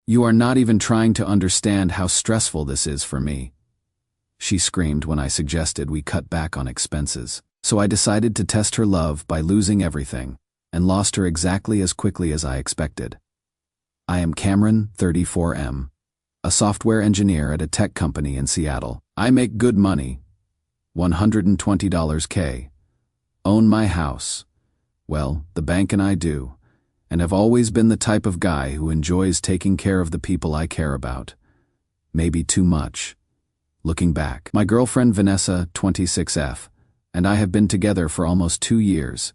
"You are not even trying to understand how stressful this is for me," she screamed when I suggested we cut back on expenses. So I decided to test her love by losing everything, and lost her exactly as quickly as I expected. I am Cameron, 34M, a software engineer at a tech company in Seattle. I make good money, $120K, own my house, well, the bank and I do, and have always been the type of guy who enjoys taking care of the people I care about. Maybe too much. Looking back, my girlfriend Vanessa, 26F, and I have been together for almost 2 years.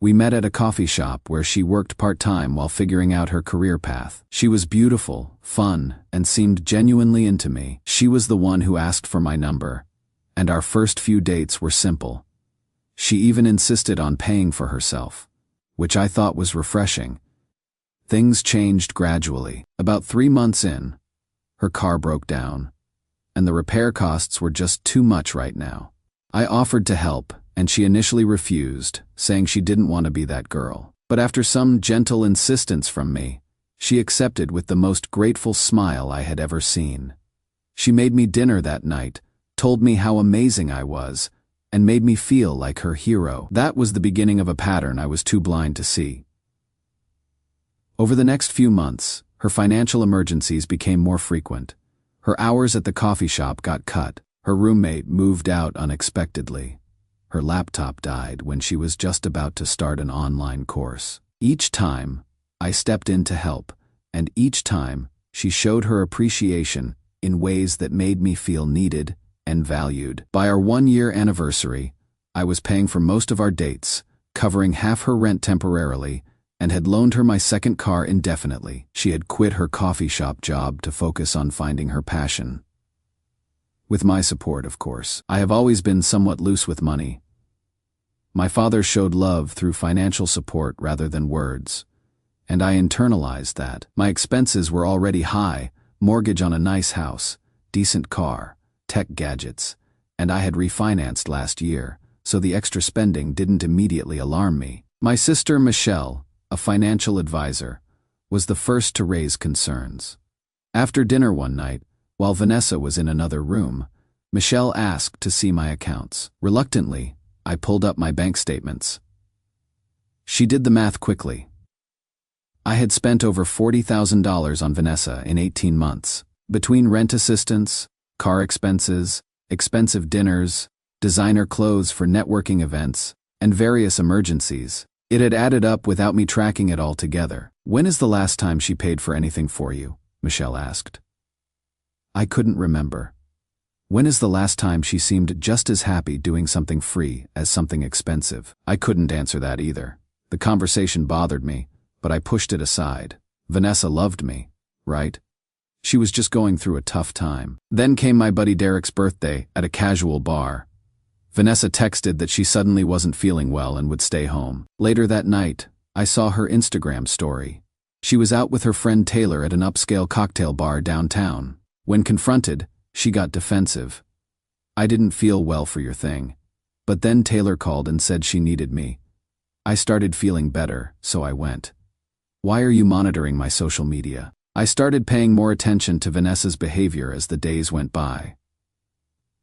We met at a coffee shop where she worked part-time while figuring out her career path. She was beautiful, fun, and seemed genuinely into me. She was the one who asked for my number, and our first few dates were simple. She even insisted on paying for herself, which I thought was refreshing. Things changed gradually. About 3 months in, her car broke down, and the repair costs were just too much right now. I offered to help, and she initially refused, saying she didn't want to be that girl. But after some gentle insistence from me, she accepted with the most grateful smile I had ever seen. She made me dinner that night, told me how amazing I was, and made me feel like her hero. That was the beginning of a pattern I was too blind to see. Over the next few months, her financial emergencies became more frequent. Her hours at the coffee shop got cut. Her roommate moved out unexpectedly. Her laptop died when she was just about to start an online course. Each time, I stepped in to help, and each time, she showed her appreciation in ways that made me feel needed and valued. By our 1-year anniversary, I was paying for most of our dates, covering half her rent temporarily, and had loaned her my second car indefinitely. She had quit her coffee shop job to focus on finding her passion. With my support, of course. I have always been somewhat loose with money. My father showed love through financial support rather than words, and I internalized that. My expenses were already high, mortgage on a nice house, decent car, tech gadgets, and I had refinanced last year, so the extra spending didn't immediately alarm me. My sister Michelle, a financial advisor, was the first to raise concerns. After dinner one night, while Vanessa was in another room, Michelle asked to see my accounts. Reluctantly, I pulled up my bank statements. She did the math quickly. I had spent over $40,000 on Vanessa in 18 months. Between rent assistance, car expenses, expensive dinners, designer clothes for networking events, and various emergencies, it had added up without me tracking it all together. "When is the last time she paid for anything for you?" Michelle asked. I couldn't remember. When is the last time she seemed just as happy doing something free as something expensive? I couldn't answer that either. The conversation bothered me, but I pushed it aside. Vanessa loved me, right? She was just going through a tough time. Then came my buddy Derek's birthday at a casual bar. Vanessa texted that she suddenly wasn't feeling well and would stay home. Later that night, I saw her Instagram story. She was out with her friend Taylor at an upscale cocktail bar downtown. When confronted, she got defensive. "I didn't feel well for your thing." But then Taylor called and said she needed me. I started feeling better, so I went. "Why are you monitoring my social media?" I started paying more attention to Vanessa's behavior as the days went by.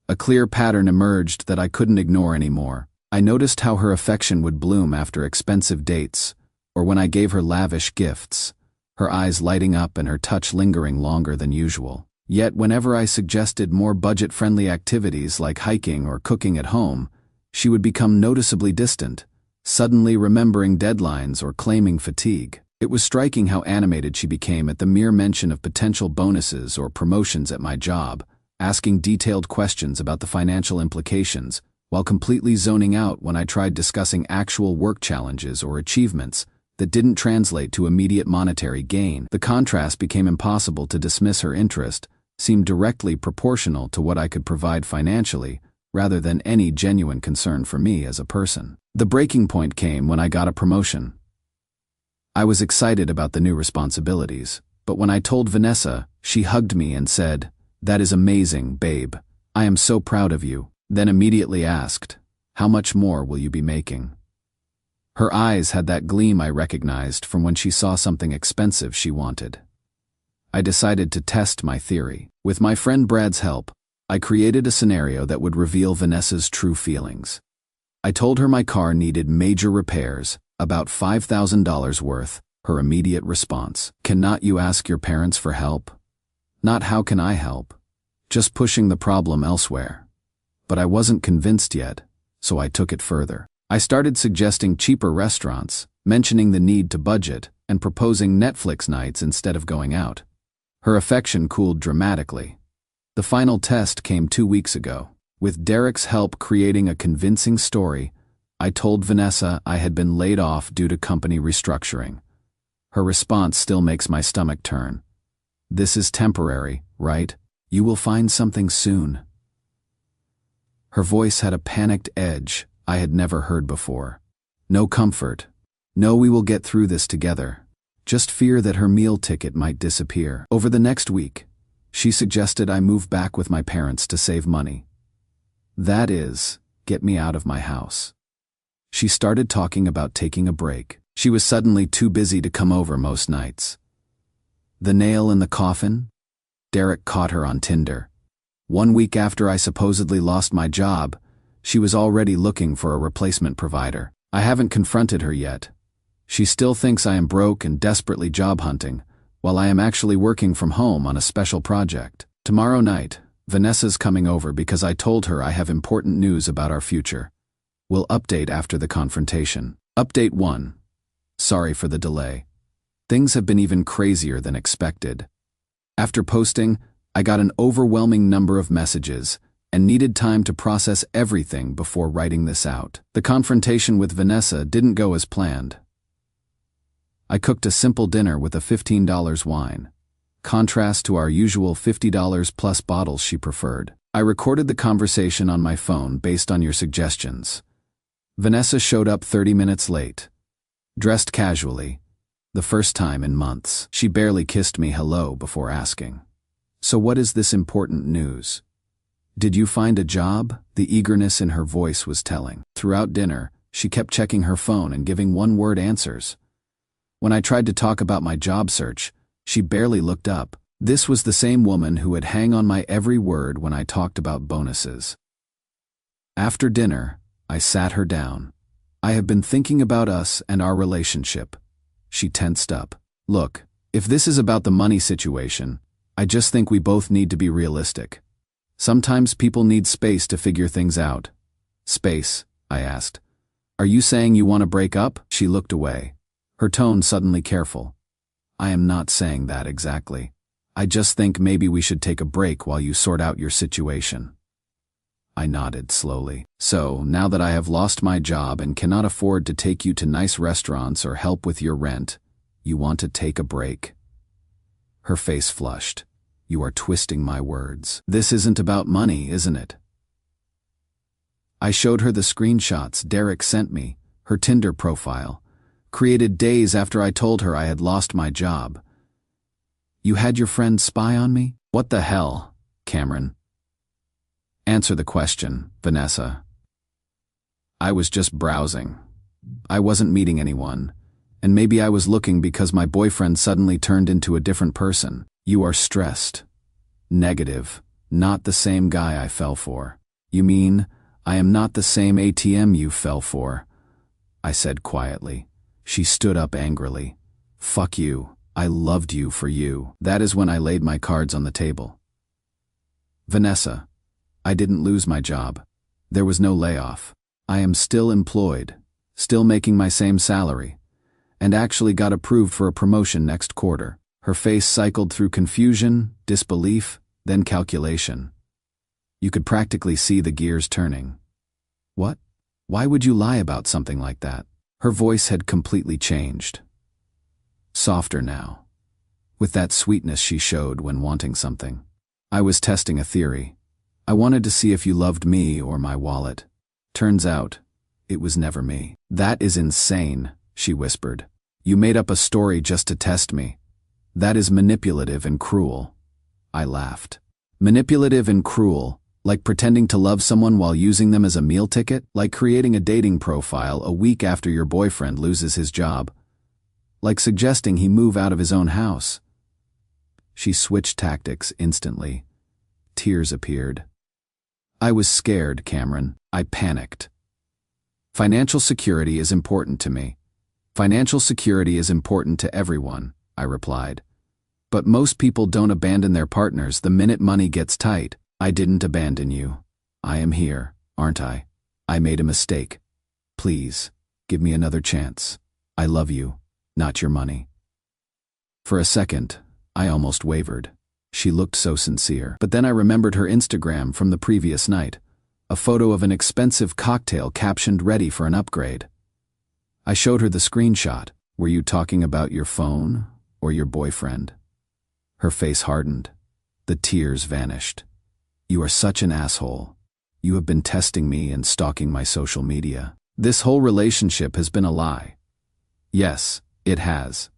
A clear pattern emerged that I couldn't ignore anymore. I noticed how her affection would bloom after expensive dates, or when I gave her lavish gifts, her eyes lighting up and her touch lingering longer than usual. Yet whenever I suggested more budget-friendly activities like hiking or cooking at home, she would become noticeably distant, suddenly remembering deadlines or claiming fatigue. It was striking how animated she became at the mere mention of potential bonuses or promotions at my job, asking detailed questions about the financial implications, while completely zoning out when I tried discussing actual work challenges or achievements that didn't translate to immediate monetary gain. The contrast became impossible to dismiss. Her interest seemed directly proportional to what I could provide financially, rather than any genuine concern for me as a person. The breaking point came when I got a promotion. I was excited about the new responsibilities, but when I told Vanessa, she hugged me and said, "That is amazing, babe. I am so proud of you." Then immediately asked, "How much more will you be making?" Her eyes had that gleam I recognized from when she saw something expensive she wanted. I decided to test my theory. With my friend Brad's help, I created a scenario that would reveal Vanessa's true feelings. I told her my car needed major repairs, about $5,000 worth. Her immediate response: "Cannot you ask your parents for help?" Not "how can I help?" Just pushing the problem elsewhere. But I wasn't convinced yet, so I took it further. I started suggesting cheaper restaurants, mentioning the need to budget, and proposing Netflix nights instead of going out. Her affection cooled dramatically. The final test came 2 weeks ago. With Derek's help creating a convincing story, I told Vanessa I had been laid off due to company restructuring. Her response still makes my stomach turn. "This is temporary, right? You will find something soon." Her voice had a panicked edge I had never heard before. No comfort. No, we will get through this together. Just fear that her meal ticket might disappear. Over the next week, she suggested I move back with my parents to save money. That is, get me out of my house. She started talking about taking a break. She was suddenly too busy to come over most nights. The nail in the coffin? Derek caught her on Tinder. 1 week after I supposedly lost my job, she was already looking for a replacement provider. I haven't confronted her yet. She still thinks I am broke and desperately job hunting, while I am actually working from home on a special project. Tomorrow night, Vanessa's coming over because I told her I have important news about our future. We'll update after the confrontation. Update 1. Sorry for the delay. Things have been even crazier than expected. After posting, I got an overwhelming number of messages and needed time to process everything before writing this out. The confrontation with Vanessa didn't go as planned. I cooked a simple dinner with a $15 wine, contrast to our usual $50 plus bottles she preferred. I recorded the conversation on my phone based on your suggestions. Vanessa showed up 30 minutes late, dressed casually, the first time in months. She barely kissed me hello before asking, "So what is this important news? Did you find a job?" The eagerness in her voice was telling. Throughout dinner, she kept checking her phone and giving one-word answers. When I tried to talk about my job search, she barely looked up. This was the same woman who would hang on my every word when I talked about bonuses. After dinner, I sat her down. "I have been thinking about us and our relationship." She tensed up. "Look, if this is about the money situation, I just think we both need to be realistic. Sometimes people need space to figure things out." "Space?" I asked. "Are you saying you want to break up?" She looked away, her tone suddenly careful. "I am not saying that exactly. I just think maybe we should take a break while you sort out your situation." I nodded slowly. "So, now that I have lost my job and cannot afford to take you to nice restaurants or help with your rent, you want to take a break?" Her face flushed. "You are twisting my words. This isn't about money, isn't it?" I showed her the screenshots Derek sent me, her Tinder profile, created days after I told her I had lost my job. "You had your friend spy on me?" "What the hell, Cameron?" "Answer the question, Vanessa." "I was just browsing. I wasn't meeting anyone, and maybe I was looking because my boyfriend suddenly turned into a different person." "You are stressed. Negative. Not the same guy I fell for." "You mean I am not the same ATM you fell for?" I said quietly. She stood up angrily. "Fuck you. I loved you for you." That is when I laid my cards on the table. "Vanessa, I didn't lose my job. There was no layoff. I am still employed, still making my same salary, and actually got approved for a promotion next quarter." Her face cycled through confusion, disbelief, then calculation. You could practically see the gears turning. "What? Why would you lie about something like that?" Her voice had completely changed. Softer now, with that sweetness she showed when wanting something. "I was testing a theory. I wanted to see if you loved me or my wallet. Turns out, it was never me." "That is insane," she whispered. "You made up a story just to test me. That is manipulative and cruel." I laughed. "Manipulative and cruel, like pretending to love someone while using them as a meal ticket, like creating a dating profile a week after your boyfriend loses his job, like suggesting he move out of his own house." She switched tactics instantly. Tears appeared. I was scared, Cameron. I panicked. Financial security is important to me. Financial security is important to everyone, I replied. But most people don't abandon their partners the minute money gets tight. I didn't abandon you. I am here, aren't I? I made a mistake. Please, give me another chance. I love you, not your money. For a second, I almost wavered. She looked so sincere. But then I remembered her Instagram from the previous night, a photo of an expensive cocktail captioned "Ready for an upgrade." I showed her the screenshot. Were you talking about your phone or your boyfriend? Her face hardened. The tears vanished. You are such an asshole. You have been testing me and stalking my social media. This whole relationship has been a lie. Yes, it has.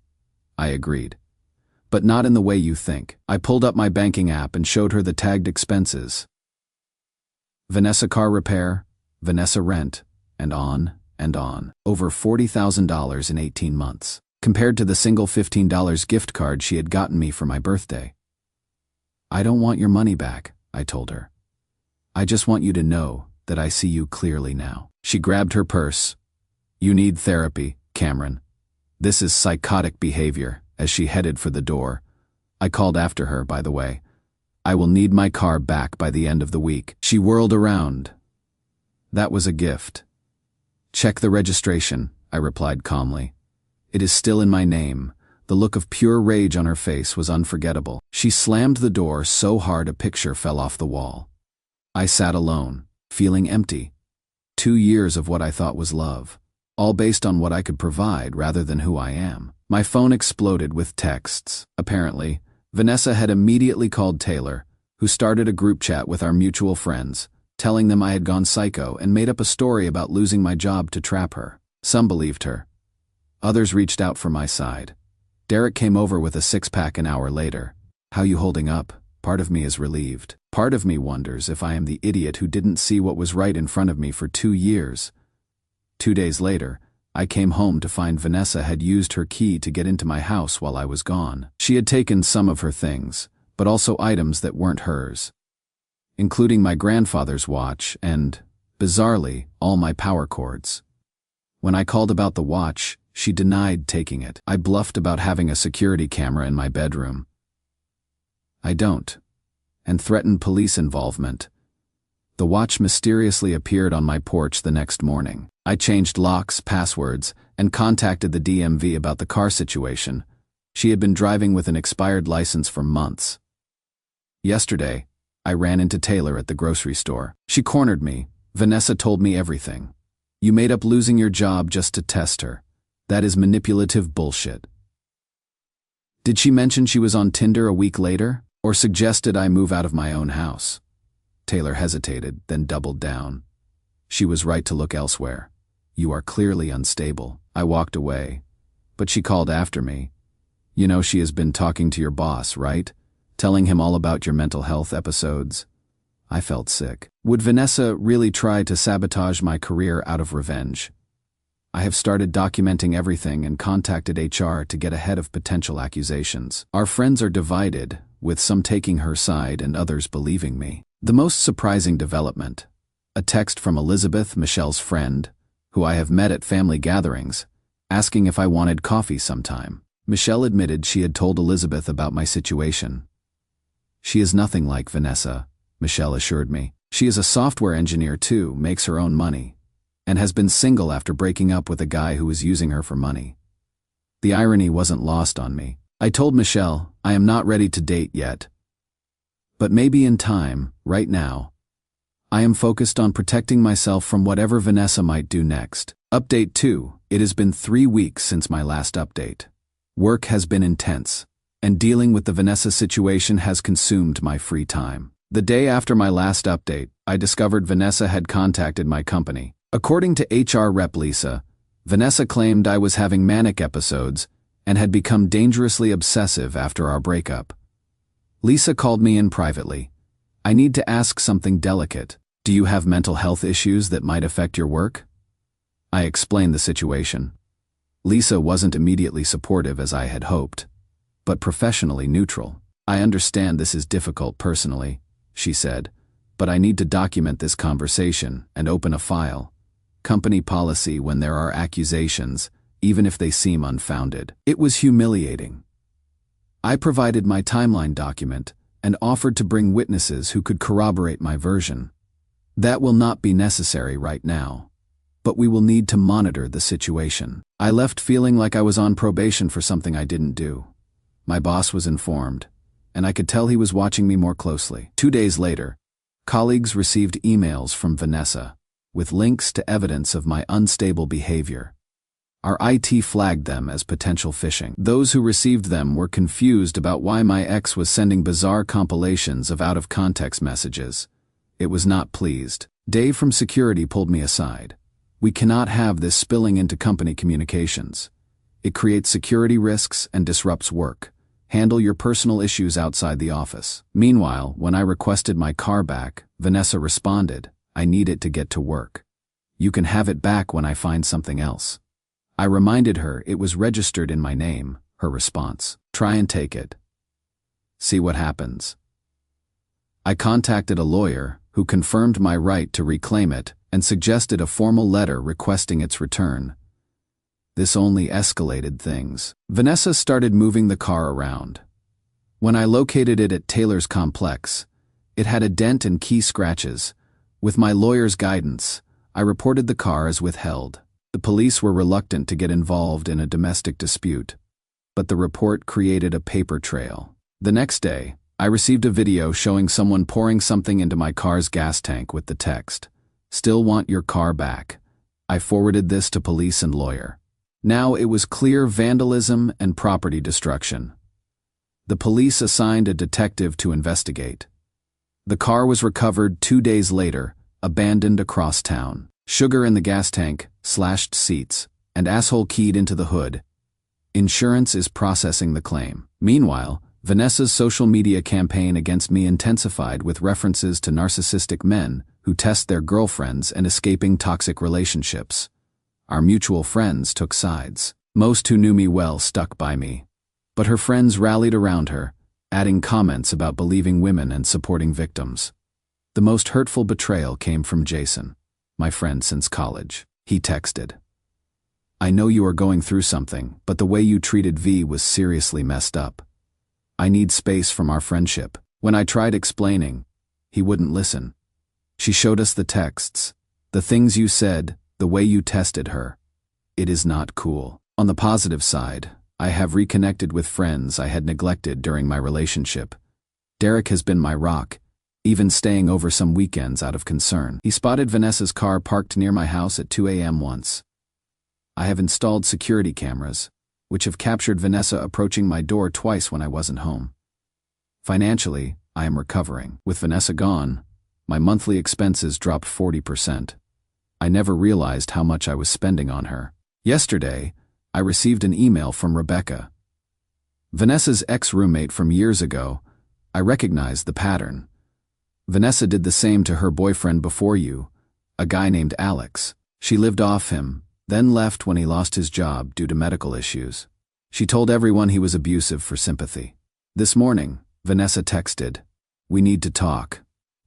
I agreed. But not in the way you think. I pulled up my banking app and showed her the tagged expenses. Vanessa car repair, Vanessa rent, and on and on. Over $40,000 in 18 months, compared to the single $15 gift card she had gotten me for my birthday. I don't want your money back, I told her. I just want you to know that I see you clearly now. She grabbed her purse. You need therapy, Cameron. This is psychotic behavior, as she headed for the door. I called after her, by the way. I will need my car back by the end of the week. She whirled around. That was a gift. Check the registration, I replied calmly. It is still in my name. The look of pure rage on her face was unforgettable. She slammed the door so hard a picture fell off the wall. I sat alone, feeling empty. 2 years of what I thought was love, all based on what I could provide rather than who I am. My phone exploded with texts. Apparently, Vanessa had immediately called Taylor, who started a group chat with our mutual friends, telling them I had gone psycho and made up a story about losing my job to trap her. Some believed her. Others reached out for my side. Derek came over with a 6-pack an hour later. How you holding up? Part of me is relieved. Part of me wonders if I am the idiot who didn't see what was right in front of me for 2 years. 2 days later, I came home to find Vanessa had used her key to get into my house while I was gone. She had taken some of her things, but also items that weren't hers, including my grandfather's watch and, bizarrely, all my power cords. When I called about the watch, she denied taking it. I bluffed about having a security camera in my bedroom. I don't, and threatened police involvement. The watch mysteriously appeared on my porch the next morning. I changed locks, passwords, and contacted the DMV about the car situation. She had been driving with an expired license for months. Yesterday, I ran into Taylor at the grocery store. She cornered me. Vanessa told me everything. You made up losing your job just to test her. That is manipulative bullshit. Did she mention she was on Tinder a week later, or suggested I move out of my own house? Taylor hesitated, then doubled down. She was right to look elsewhere. You are clearly unstable. I walked away, but she called after me. You know she has been talking to your boss, right? Telling him all about your mental health episodes. I felt sick. Would Vanessa really try to sabotage my career out of revenge? I have started documenting everything and contacted HR to get ahead of potential accusations. Our friends are divided, with some taking her side and others believing me. The most surprising development: a text from Elizabeth, Michelle's friend, who I have met at family gatherings, asking if I wanted coffee sometime. Michelle admitted she had told Elizabeth about my situation. She is nothing like Vanessa, Michelle assured me. She is a software engineer too, makes her own money, and has been single after breaking up with a guy who was using her for money. The irony wasn't lost on me. I told Michelle, I am not ready to date yet. But maybe in time, right now. I am focused on protecting myself from whatever Vanessa might do next. Update 2. It has been 3 weeks since my last update. Work has been intense, and dealing with the Vanessa situation has consumed my free time. The day after my last update, I discovered Vanessa had contacted my company. According to HR rep Lisa, Vanessa claimed I was having manic episodes and had become dangerously obsessive after our breakup. Lisa called me in privately. I need to ask something delicate. Do you have mental health issues that might affect your work? I explained the situation. Lisa wasn't immediately supportive as I had hoped, but professionally neutral. "I understand this is difficult personally," she said, "but I need to document this conversation and open a file. Company policy when there are accusations, even if they seem unfounded." It was humiliating. I provided my timeline document and offered to bring witnesses who could corroborate my version. "That will not be necessary right now, but we will need to monitor the situation." I left feeling like I was on probation for something I didn't do. My boss was informed, and I could tell he was watching me more closely. 2 days later, colleagues received emails from Vanessa with links to evidence of my unstable behavior. Our IT flagged them as potential phishing. Those who received them were confused about why my ex was sending bizarre compilations of out-of-context messages. It was not pleased. Dave from security pulled me aside. "We cannot have this spilling into company communications. It creates security risks and disrupts work. Handle your personal issues outside the office." Meanwhile, when I requested my car back, Vanessa responded, "I need it to get to work. You can have it back when I find something else." I reminded her it was registered in my name. Her response, "Try and take it. See what happens." I contacted a lawyer who confirmed my right to reclaim it and suggested a formal letter requesting its return. This only escalated things. Vanessa started moving the car around. When I located it at Taylor's complex, it had a dent and key scratches. With my lawyer's guidance, I reported the car as withheld. The police were reluctant to get involved in a domestic dispute, but the report created a paper trail. The next day, I received a video showing someone pouring something into my car's gas tank with the text, "Still want your car back." I forwarded this to police and lawyer. Now it was clear vandalism and property destruction. The police assigned a detective to investigate. The car was recovered 2 days later, abandoned across town. Sugar in the gas tank, slashed seats, and asshole keyed into the hood. Insurance is processing the claim. Meanwhile, Vanessa's social media campaign against me intensified with references to narcissistic men who test their girlfriends and escaping toxic relationships. Our mutual friends took sides. Most who knew me well stuck by me, but her friends rallied around her, adding comments about believing women and supporting victims. The most hurtful betrayal came from Jason, my friend since college. He texted, "I know you are going through something, but the way you treated V was seriously messed up. I need space from our friendship." When I tried explaining, he wouldn't listen. "She showed us the texts, the things you said, the way you tested her. It is not cool." On the positive side, I have reconnected with friends I had neglected during my relationship. Derek has been my rock, even staying over some weekends out of concern. He spotted Vanessa's car parked near my house at 2 a.m. once. I have installed security cameras, which have captured Vanessa approaching my door twice when I wasn't home. Financially, I am recovering. With Vanessa gone, my monthly expenses dropped 40%. I never realized how much I was spending on her. Yesterday, I received an email from Rebecca. Vanessa's ex-roommate from years ago. I recognized the pattern. Vanessa did the same to her boyfriend before you, a guy named Alex. She lived off him, then left when he lost his job due to medical issues. She told everyone he was abusive for sympathy. This morning, Vanessa texted, "We need to talk.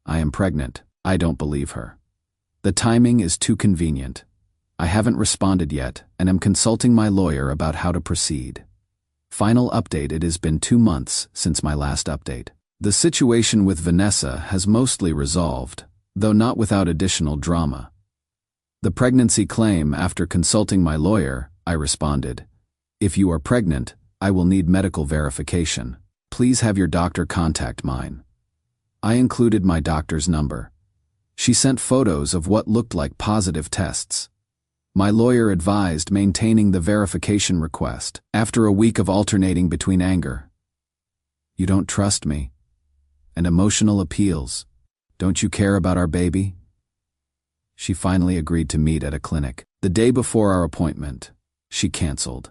I am pregnant." I don't believe her. The timing is too convenient. I haven't responded yet and am consulting my lawyer about how to proceed. Final update: it has been 2 months since my last update. The situation with Vanessa has mostly resolved, though not without additional drama. The pregnancy claim: after consulting my lawyer, I responded, "If you are pregnant, I will need medical verification. Please have your doctor contact mine." I included my doctor's number. She sent photos of what looked like positive tests. My lawyer advised maintaining the verification request. After a week of alternating between anger, "You don't trust me," and emotional appeals, "Don't you care about our baby?" she finally agreed to meet at a clinic. The day before our appointment, she canceled,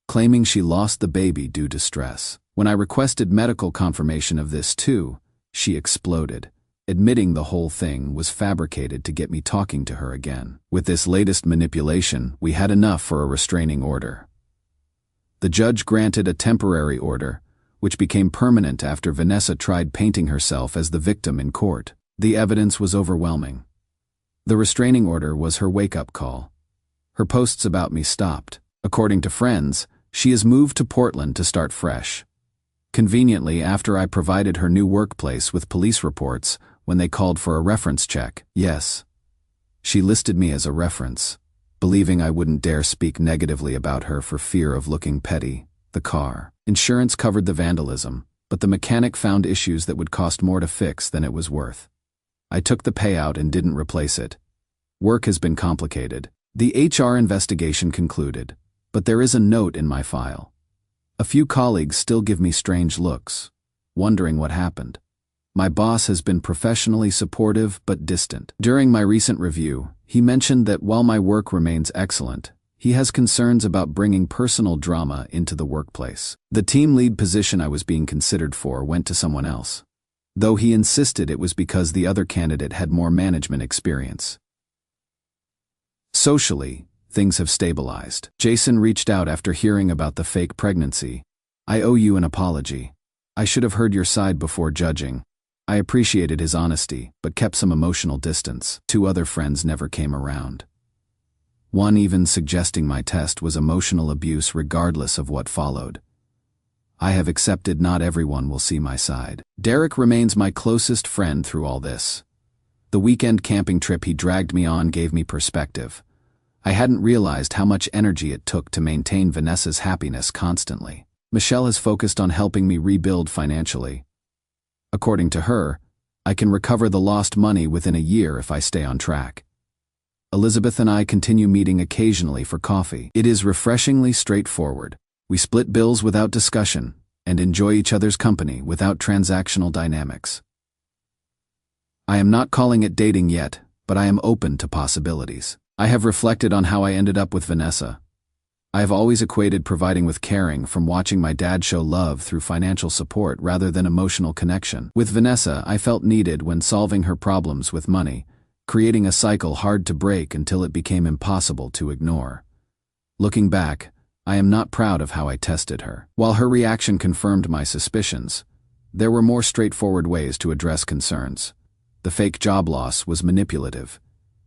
claiming she lost the baby due to stress. When I requested medical confirmation of this too, she exploded, admitting the whole thing was fabricated to get me talking to her again. With this latest manipulation, we had enough for a restraining order. The judge granted a temporary order, which became permanent after Vanessa tried painting herself as the victim in court. The evidence was overwhelming. The restraining order was her wake-up call. Her posts about me stopped. According to friends, she has moved to Portland to start fresh. Conveniently, after I provided her new workplace with police reports when they called for a reference check. Yes, she listed me as a reference, believing I wouldn't dare speak negatively about her for fear of looking petty. The car. Insurance covered the vandalism, but the mechanic found issues that would cost more to fix than it was worth. I took the payout and didn't replace it. Work has been complicated. The HR investigation concluded, but there is a note in my file. A few colleagues still give me strange looks, wondering what happened. My boss has been professionally supportive but distant. During my recent review, he mentioned that while my work remains excellent, he has concerns about bringing personal drama into the workplace. The team lead position I was being considered for went to someone else, though he insisted it was because the other candidate had more management experience. Socially, things have stabilized. Jason reached out after hearing about the fake pregnancy. I owe you an apology. I should have heard your side before judging. I appreciated his honesty, but kept some emotional distance. 2 other friends never came around. One even suggesting my test was emotional abuse regardless of what followed. I have accepted not everyone will see my side. Derek remains my closest friend through all this. The weekend camping trip he dragged me on gave me perspective. I hadn't realized how much energy it took to maintain Vanessa's happiness constantly. Michelle has focused on helping me rebuild financially. According to her, I can recover the lost money within a year if I stay on track. Elizabeth and I continue meeting occasionally for coffee. It is refreshingly straightforward. We split bills without discussion and enjoy each other's company without transactional dynamics. I am not calling it dating yet, but I am open to possibilities. I have reflected on how I ended up with Vanessa. I have always equated providing with caring from watching my dad show love through financial support rather than emotional connection. With Vanessa, I felt needed when solving her problems with money, creating a cycle hard to break until it became impossible to ignore. Looking back, I am not proud of how I tested her. While her reaction confirmed my suspicions, there were more straightforward ways to address concerns. The fake job loss was manipulative,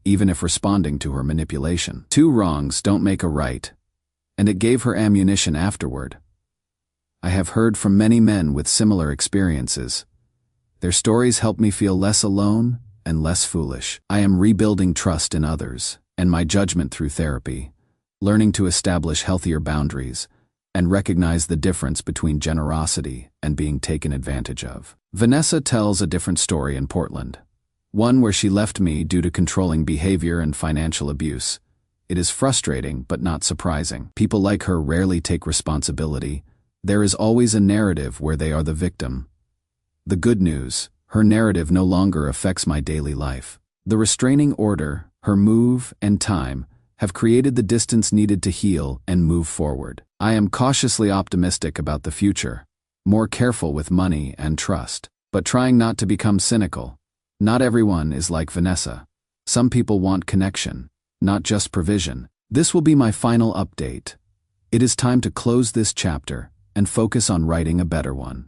even if responding to her manipulation. 2 wrongs don't make a right, and it gave her ammunition afterward. I have heard from many men with similar experiences. Their stories help me feel less alone and less foolish. I am rebuilding trust in others and my judgment through therapy, learning to establish healthier boundaries and recognize the difference between generosity and being taken advantage of. Vanessa tells a different story in Portland, one where she left me due to controlling behavior and financial abuse. It is frustrating but not surprising. People like her rarely take responsibility. There is always a narrative where they are the victim. The good news: her narrative no longer affects my daily life. The restraining order, her move, and time have created the distance needed to heal and move forward. I am cautiously optimistic about the future, more careful with money and trust, but trying not to become cynical. Not everyone is like Vanessa. Some people want connection, not just provision. This will be my final update. It is time to close this chapter and focus on writing a better one.